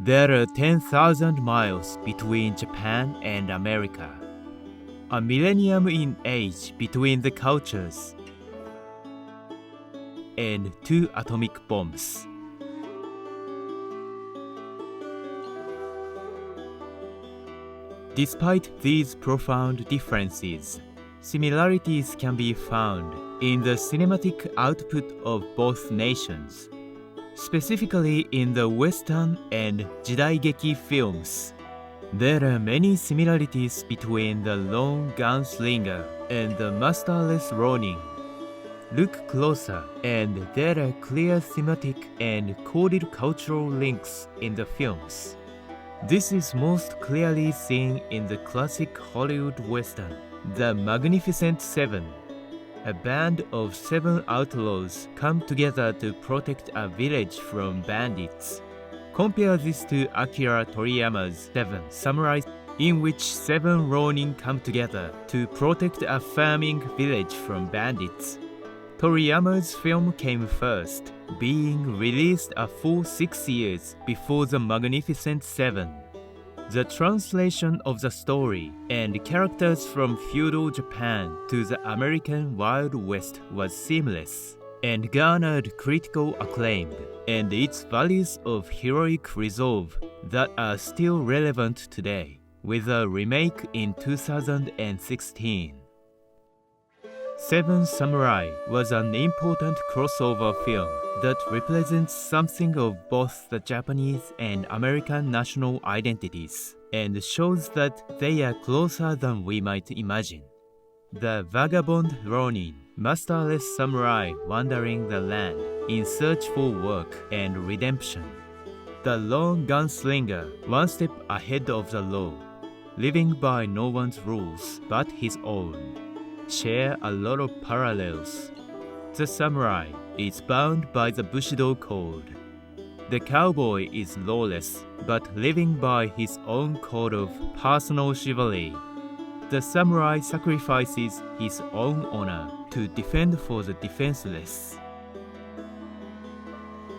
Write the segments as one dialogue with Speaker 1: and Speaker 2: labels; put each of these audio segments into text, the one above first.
Speaker 1: There are 10,000 miles between Japan and America, a millennium in age between the cultures, and two atomic bombs. Despite these profound differences, similarities can be found in the cinematic output of both nations, specifically in the Western and Jidaigeki films. There are many similarities between the lone gunslinger and the masterless Ronin. Look closer, and there are clear thematic and coded cultural links in the films. This is most clearly seen in the classic Hollywood Western, The Magnificent Seven. A band of 7 outlaws come together to protect a village from bandits. Compare this to Akira Toriyama's 7 Samurai, in which 7 Ronin come together to protect a farming village from bandits. Toriyama's film came first, being released a full 6 years before The Magnificent Seven. The translation of the story and characters from feudal Japan to the American Wild West was seamless and garnered critical acclaim, and its values of heroic resolve that are still relevant today, with a remake in 2016. Seven Samurai was an important crossover film that represents something of both the Japanese and American national identities, and shows that they are closer than we might imagine. The vagabond Ronin, masterless samurai wandering the land in search for work and redemption. The lone gunslinger, one step ahead of the law, living by no one's rules but his own, share a lot of parallels. The samurai is bound by the Bushido code. The cowboy is lawless, but living by his own code of personal chivalry. The samurai sacrifices his own honor to defend for the defenseless.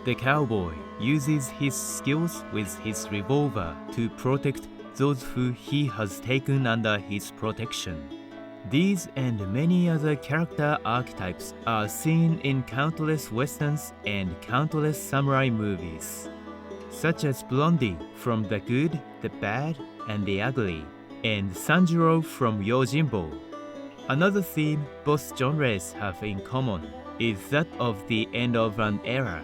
Speaker 1: The cowboy uses his skills with his revolver to protect those who he has taken under his protection. These and many other character archetypes are seen in countless westerns and countless samurai movies, such as Blondie from The Good, the Bad, and the Ugly, and Sanjuro from Yojimbo. Another theme both genres have in common is that of the end of an era.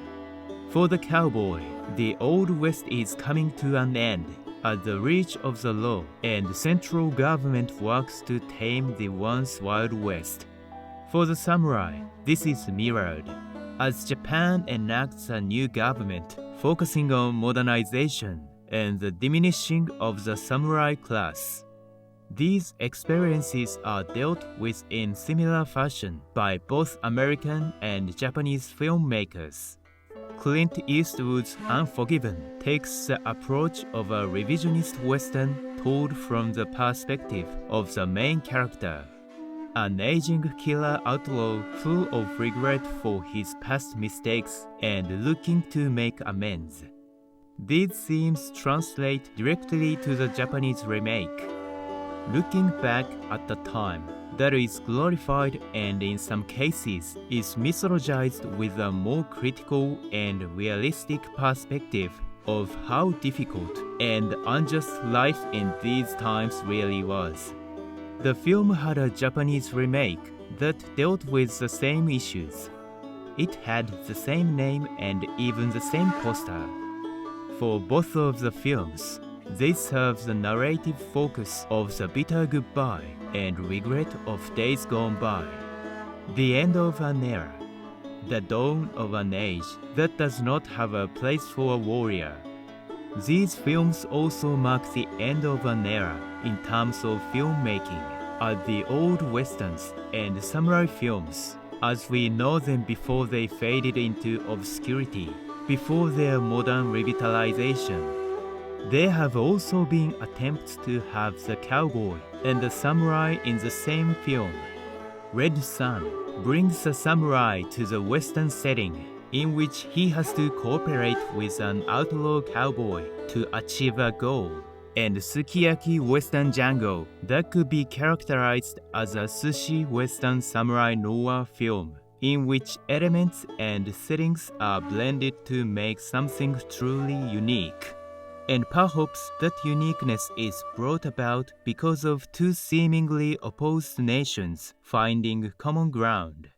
Speaker 1: For the cowboy, the Old West is coming to an end at the reach of the law, and central government works to tame the once Wild West. For the samurai, this is mirrored, as Japan enacts a new government focusing on modernization and the diminishing of the samurai class. These experiences are dealt with in similar fashion by both American and Japanese filmmakers. Clint Eastwood's Unforgiven takes the approach of a revisionist Western told from the perspective of the main character, an aging killer outlaw full of regret for his past mistakes and looking to make amends. These themes translate directly to the Japanese remake. Looking back at the time, that is glorified and in some cases is mythologized with a more critical and realistic perspective of how difficult and unjust life in these times really was. The film had a Japanese remake that dealt with the same issues. It had the same name and even the same poster. For both of the films, they serve the narrative focus of the bitter goodbye and regret of days gone by, the end of an era, the dawn of an age that does not have a place for a warrior. These films also mark the end of an era in terms of filmmaking, as the old westerns and samurai films, as we know them before they faded into obscurity, before their modern revitalization. There have also been attempts to have the cowboy and the samurai in the same film. Red Sun brings the samurai to the western setting, in which he has to cooperate with an outlaw cowboy to achieve a goal, and Sukiyaki Western Django that could be characterized as a sushi western samurai noir film, in which elements and settings are blended to make something truly unique. And perhaps that uniqueness is brought about because of two seemingly opposed nations finding common ground.